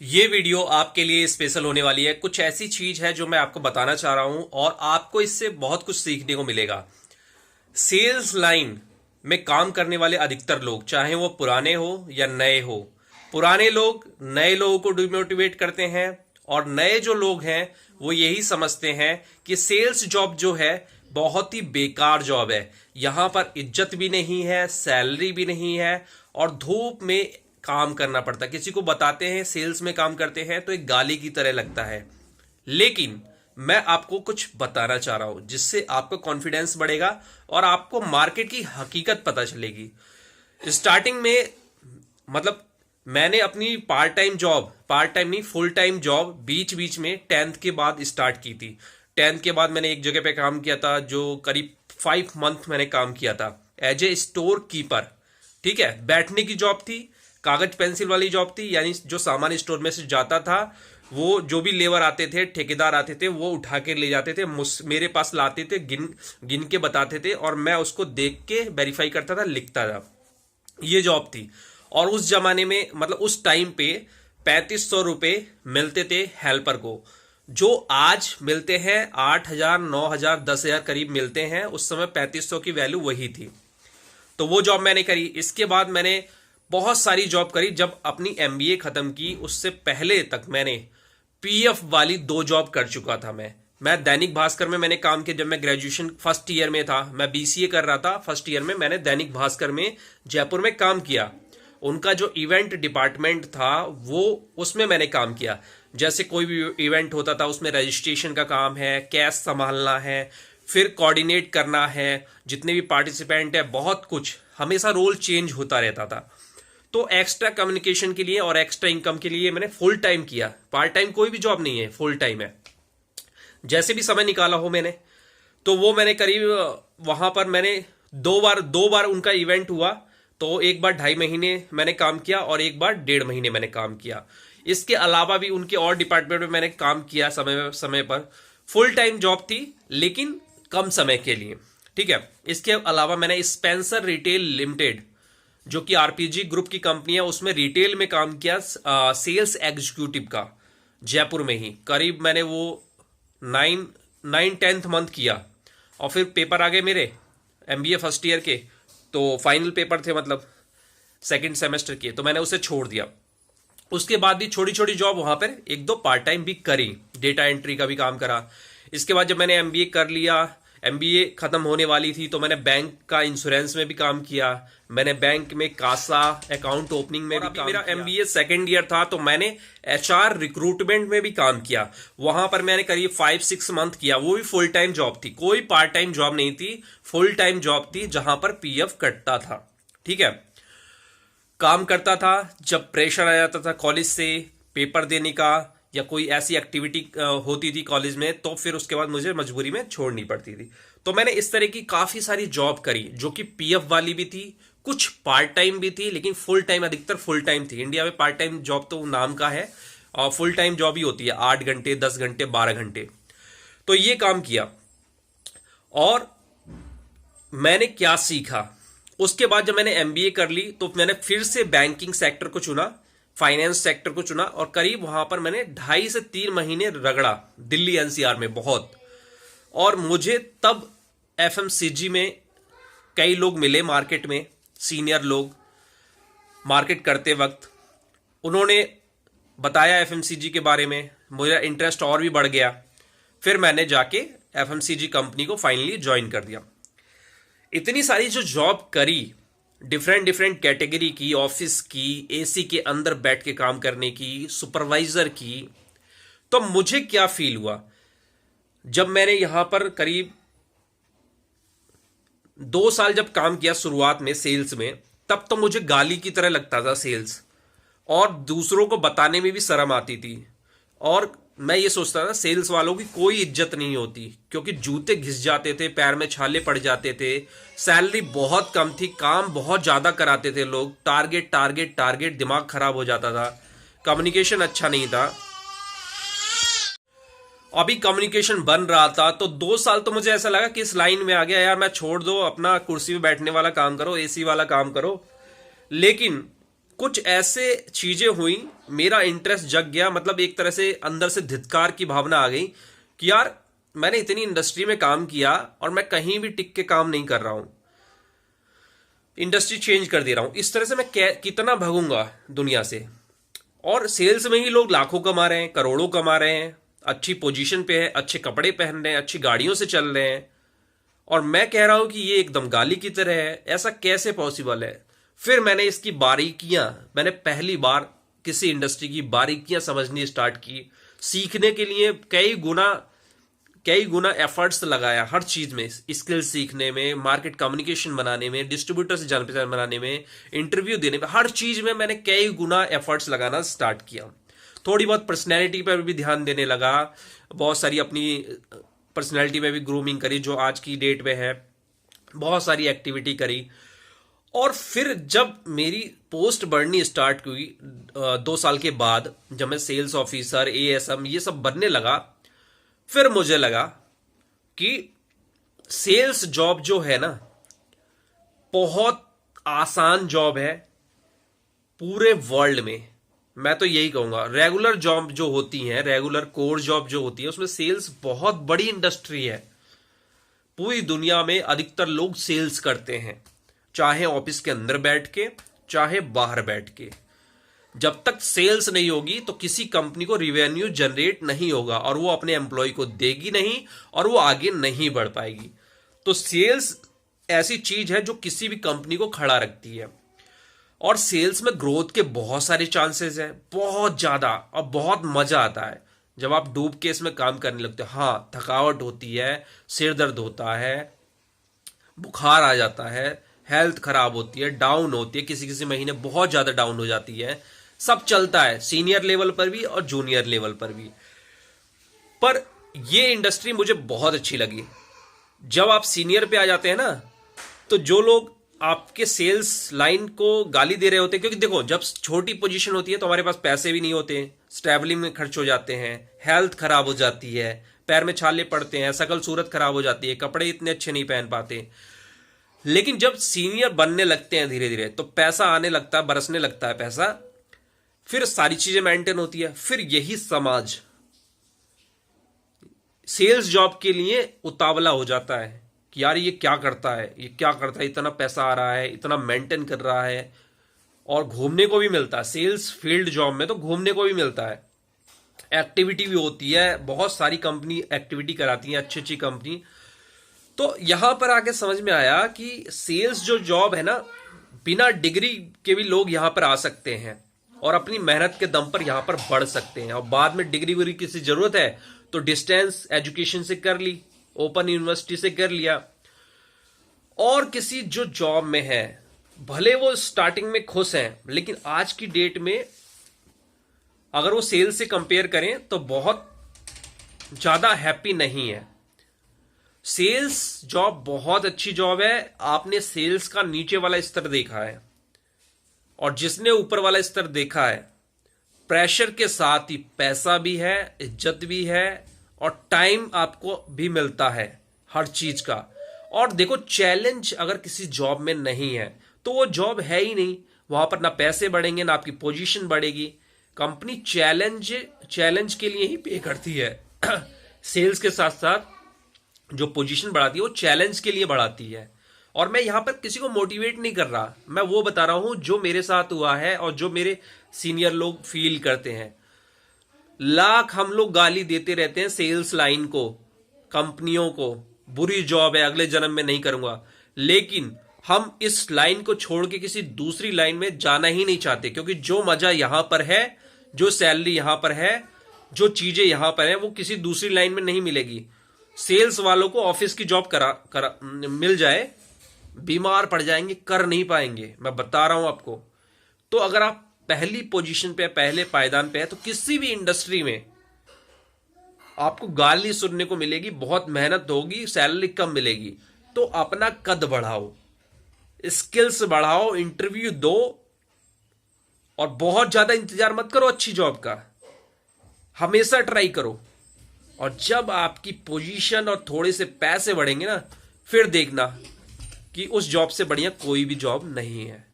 ये वीडियो आपके लिए स्पेशल होने वाली है। कुछ ऐसी चीज है जो मैं आपको बताना चाह रहा हूं और आपको इससे बहुत कुछ सीखने को मिलेगा। सेल्स लाइन में काम करने वाले अधिकतर लोग, चाहे वो पुराने हो या नए हो, पुराने लोग नए लोगों को डिमोटिवेट करते हैं और नए जो लोग हैं वो यही समझते हैं कि सेल्स जॉब जो है बहुत ही बेकार जॉब है, यहां पर इज्जत भी नहीं है, सैलरी भी नहीं है और धूप में काम करना पड़ता है। किसी को बताते हैं सेल्स में काम करते हैं तो एक गाली की तरह लगता है। लेकिन मैं आपको कुछ बताना चाह रहा हूं जिससे आपका कॉन्फिडेंस बढ़ेगा और आपको मार्केट की हकीकत पता चलेगी। स्टार्टिंग में मतलब मैंने अपनी पार्ट टाइम नहीं फुल टाइम जॉब बीच बीच में 10th के बाद स्टार्ट की थी। 10th के बाद मैंने एक जगह पे काम किया था जो करीब 5 मंथ मैंने काम किया था एज ए स्टोर कीपर। ठीक है, बैठने की जॉब थी, कागज पेंसिल वाली जॉब थी, यानी जो सामान स्टोर में से जाता था वो जो भी लेबर आते थे, ठेकेदार आते थे, वो उठा के ले जाते थे, मेरे पास लाते थे, गिन गिन के बताते थे और मैं उसको देख के वेरीफाई करता था, लिखता था। ये जॉब थी और उस जमाने में मतलब उस टाइम पे 3500 रुपये मिलते थे हेल्पर को, जो आज मिलते हैं 8,000, 9,000, 10,000 करीब मिलते हैं। उस समय 3500 की वैल्यू वही थी। तो वो जॉब मैंने करी। इसके बाद मैंने बहुत सारी जॉब करी। जब अपनी एमबीए खत्म की उससे पहले तक मैंने पीएफ वाली 2 जॉब कर चुका था। मैं दैनिक भास्कर में मैंने काम किया। जब मैं ग्रेजुएशन फर्स्ट ईयर में था, मैं बीसीए कर रहा था, फर्स्ट ईयर में मैंने दैनिक भास्कर में जयपुर में काम किया। उनका जो इवेंट डिपार्टमेंट था वो उसमें मैंने काम किया। जैसे कोई भी इवेंट होता था उसमें रजिस्ट्रेशन का काम है, कैश संभालना है, फिर कोऑर्डिनेट करना है, जितने भी पार्टिसिपेंट है, बहुत कुछ, हमेशा रोल चेंज होता रहता था। तो एक्स्ट्रा कम्युनिकेशन के लिए और एक्स्ट्रा इनकम के लिए मैंने फुल टाइम किया। पार्ट टाइम कोई भी जॉब नहीं है, फुल टाइम है। जैसे भी समय निकाला हो मैंने, तो वो मैंने करीब वहां पर मैंने दो बार उनका इवेंट हुआ। तो एक बार 2.5 महीने मैंने काम किया और एक बार 1.5 महीने मैंने काम किया। इसके अलावा भी उनके और डिपार्टमेंट में मैंने काम किया समय समय पर। फुल टाइम जॉब थी लेकिन कम समय के लिए। ठीक है, इसके अलावा मैंने स्पेंसर रिटेल लिमिटेड जो कि आरपीजी ग्रुप की कंपनी है उसमें रिटेल में काम किया, सेल्स एग्जीक्यूटिव का, जयपुर में ही। करीब मैंने वो 9-10th मंथ किया और फिर पेपर आ गए मेरे एमबीए फर्स्ट ईयर के। तो फाइनल पेपर थे, मतलब सेकंड सेमेस्टर के, तो मैंने उसे छोड़ दिया। उसके बाद भी छोटी छोटी जॉब वहां पर 1-2 पार्ट टाइम भी करी, डेटा एंट्री का भी काम करा। इसके बाद जब मैंने एमबीए कर लिया, एमबीए खत्म होने वाली थी, तो मैंने बैंक का इंश्योरेंस में भी काम किया। मैंने बैंक में कासा अकाउंट ओपनिंग में भी काम मेरा एमबीए सेकेंड ईयर था तो मैंने एचआर रिक्रूटमेंट में भी काम किया। वहां पर मैंने करीब 5-6 मंथ किया। वो भी फुल टाइम जॉब थी, कोई पार्ट टाइम जॉब नहीं थी, फुल टाइम जॉब थी जहां पर पीएफ कटता था। ठीक है, काम करता था। जब प्रेशर आ जाता था कॉलेज से पेपर देने का या कोई ऐसी एक्टिविटी होती थी कॉलेज में, तो फिर उसके बाद मुझे मजबूरी में छोड़नी पड़ती थी। तो मैंने इस तरह की काफी सारी जॉब करी जो कि पीएफ वाली भी थी, कुछ पार्ट टाइम भी थी, लेकिन फुल टाइम, अधिकतर फुल टाइम थी। इंडिया में पार्ट टाइम जॉब तो नाम का है और फुल टाइम जॉब ही होती है 8 घंटे, 10 घंटे, 12 घंटे। तो ये काम किया और मैंने क्या सीखा, उसके बाद जब मैंने एमबीए कर ली तो मैंने फिर से बैंकिंग सेक्टर को चुना, फाइनेंस सेक्टर को चुना और करीब वहां पर मैंने 2.5 से 3 महीने रगड़ा दिल्ली एनसीआर में बहुत। और मुझे तब एफएमसीजी में कई लोग मिले मार्केट में, सीनियर लोग मार्केट करते वक्त, उन्होंने बताया एफएमसीजी के बारे में, मेरा इंटरेस्ट और भी बढ़ गया। फिर मैंने जाके एफएमसीजी कंपनी को फाइनली ज्वाइन कर दिया। इतनी सारी जो जॉब करी, डिफरेंट डिफरेंट कैटेगरी की, ऑफिस की, एसी के अंदर बैठ के काम करने की, सुपरवाइजर की, तो मुझे क्या फील हुआ जब मैंने यहां पर करीब 2 साल जब काम किया शुरुआत में सेल्स में, तब तो मुझे गाली की तरह लगता था सेल्स और दूसरों को बताने में भी शर्म आती थी। और मैं ये सोचता था सेल्स वालों की कोई इज्जत नहीं होती क्योंकि जूते घिस जाते थे, पैर में छाले पड़ जाते थे, सैलरी बहुत कम थी, काम बहुत ज्यादा कराते थे लोग, टारगेट टारगेट टारगेट, दिमाग खराब हो जाता था, कम्युनिकेशन अच्छा नहीं था। अभी कम्युनिकेशन बन रहा था तो 2 साल तो मुझे ऐसा लगा कि इस लाइन में आ गया यार, मैं छोड़ दो, अपना कुर्सी पे बैठने वाला काम करो, एसी वाला काम करो। लेकिन कुछ ऐसे चीजें हुई, मेरा इंटरेस्ट जग गया, मतलब एक तरह से अंदर से धिक्कार की भावना आ गई कि यार मैंने इतनी इंडस्ट्री में काम किया और मैं कहीं भी टिक के काम नहीं कर रहा हूं, इंडस्ट्री चेंज कर दे रहा हूं, इस तरह से मैं कितना भागूंगा दुनिया से। और सेल्स में ही लोग लाखों कमा रहे हैं, करोड़ों कमा रहे हैं, अच्छी पोजीशन पे है, अच्छे कपड़े पहन रहे हैं, अच्छी गाड़ियों से चल रहे हैं, और मैं कह रहा हूं कि ये एकदम गाली की तरह है। ऐसा कैसे पॉसिबल है? फिर मैंने इसकी बारीकियां, मैंने पहली बार किसी इंडस्ट्री की बारीकियां समझनी स्टार्ट की, सीखने के लिए कई गुना एफर्ट्स लगाया, हर चीज में, स्किल सीखने में, मार्केट कम्युनिकेशन बनाने में, डिस्ट्रीब्यूटर से जान पहचान बनाने में, इंटरव्यू देने में, हर चीज में मैंने कई गुना एफर्ट्स लगाना स्टार्ट किया। थोड़ी बहुत पर्सनैलिटी पर भी ध्यान देने लगा, बहुत सारी अपनी पर्सनैलिटी में भी ग्रूमिंग करी जो आज की डेट में है, बहुत सारी एक्टिविटी करी। और फिर जब मेरी पोस्ट बढ़नी स्टार्ट हुई 2 साल के बाद, जब मैं सेल्स ऑफिसर, एएसएम ये सब बनने लगा, फिर मुझे लगा कि सेल्स जॉब जो है ना, बहुत आसान जॉब है पूरे वर्ल्ड में। मैं तो यही कहूंगा, रेगुलर जॉब जो होती है, रेगुलर कोर जॉब जो होती है, उसमें सेल्स बहुत बड़ी इंडस्ट्री है। पूरी दुनिया में अधिकतर लोग सेल्स करते हैं, चाहे ऑफिस के अंदर बैठ के, चाहे बाहर बैठ के। जब तक सेल्स नहीं होगी तो किसी कंपनी को रिवेन्यू जनरेट नहीं होगा, और वो अपने एम्प्लॉय को देगी नहीं, और वो आगे नहीं बढ़ पाएगी। तो सेल्स ऐसी चीज है जो किसी भी कंपनी को खड़ा रखती है। और सेल्स में ग्रोथ के बहुत सारे चांसेस है, बहुत ज्यादा, और बहुत मजा आता है जब आप डूब के इसमें काम करने लगते हो। हाँ, थकावट होती है, सिर दर्द होता है, बुखार आ जाता है, हेल्थ खराब होती है, डाउन होती है, किसी किसी महीने बहुत ज्यादा डाउन हो जाती है, सब चलता है, सीनियर लेवल पर भी और जूनियर लेवल पर भी। पर ये इंडस्ट्री मुझे बहुत अच्छी लगी। जब आप सीनियर पे आ जाते हैं ना, तो जो लोग आपके सेल्स लाइन को गाली दे रहे होते हैं, क्योंकि देखो जब छोटी पोजीशन होती है तो हमारे पास पैसे भी नहीं होते, ट्रैवलिंग में खर्च हो जाते हैं, हेल्थ खराब हो जाती है, पैर में छाले पड़ते हैं, शकल सूरत खराब हो जाती है, कपड़े इतने अच्छे नहीं पहन पाते। लेकिन जब सीनियर बनने लगते हैं धीरे धीरे, तो पैसा आने लगता है, बरसने लगता है पैसा, फिर सारी चीजें मेंटेन होती है। फिर यही समाज सेल्स जॉब के लिए उतावला हो जाता है कि यार ये क्या करता है, ये क्या करता है, इतना पैसा आ रहा है, इतना मेंटेन कर रहा है, और घूमने को भी मिलता है। सेल्स फील्ड जॉब में तो घूमने को भी मिलता है, एक्टिविटी भी होती है, बहुत सारी कंपनी एक्टिविटी कराती है, अच्छी अच्छी कंपनी। तो यहां पर आके समझ में आया कि सेल्स जो जॉब है ना, बिना डिग्री के भी लोग यहां पर आ सकते हैं और अपनी मेहनत के दम पर यहां पर बढ़ सकते हैं। और बाद में डिग्री विग्री की जरूरत है तो डिस्टेंस एजुकेशन से कर ली, ओपन यूनिवर्सिटी से कर लिया। और किसी जो जॉब में है, भले वो स्टार्टिंग में खुश हैं, लेकिन आज की डेट में अगर वो सेल्स से कंपेयर करें तो बहुत ज्यादा हैप्पी नहीं है। सेल्स जॉब बहुत अच्छी जॉब है। आपने सेल्स का नीचे वाला स्तर देखा है, और जिसने ऊपर वाला स्तर देखा है, प्रेशर के साथ ही पैसा भी है, इज्जत भी है, और टाइम आपको भी मिलता है हर चीज का। और देखो, चैलेंज अगर किसी जॉब में नहीं है तो वो जॉब है ही नहीं। वहां पर ना पैसे बढ़ेंगे, ना आपकी पोजीशन बढ़ेगी। कंपनी चैलेंज के लिए ही पे करती है। सेल्स के साथ साथ जो पोजीशन बढ़ाती है वो चैलेंज के लिए बढ़ाती है। और मैं यहां पर किसी को मोटिवेट नहीं कर रहा, मैं वो बता रहा हूं जो मेरे साथ हुआ है और जो मेरे सीनियर लोग फील करते हैं। लाख हम लोग गाली देते रहते हैं सेल्स लाइन को, कंपनियों को, बुरी जॉब है, अगले जन्म में नहीं करूंगा। लेकिन हम इस लाइन को छोड़ के किसी दूसरी लाइन में जाना ही नहीं चाहते, क्योंकि जो मजा यहां पर है, जो सैलरी यहां पर है, जो चीजें यहां पर है, वो किसी दूसरी लाइन में नहीं मिलेगी। सेल्स वालों को ऑफिस की जॉब मिल जाए, बीमार पड़ जाएंगे, कर नहीं पाएंगे, मैं बता रहा हूं आपको। तो अगर आप पहली पोजीशन पे, पहले पायदान पे है, तो किसी भी इंडस्ट्री में आपको गाली सुनने को मिलेगी, बहुत मेहनत होगी, सैलरी कम मिलेगी। तो अपना कद बढ़ाओ, स्किल्स बढ़ाओ, इंटरव्यू दो, और बहुत ज्यादा इंतजार मत करो अच्छी जॉब का, हमेशा ट्राई करो। और जब आपकी पोजीशन और थोड़े से पैसे बढ़ेंगे ना, फिर देखना कि उस जॉब से बढ़िया कोई भी जॉब नहीं है।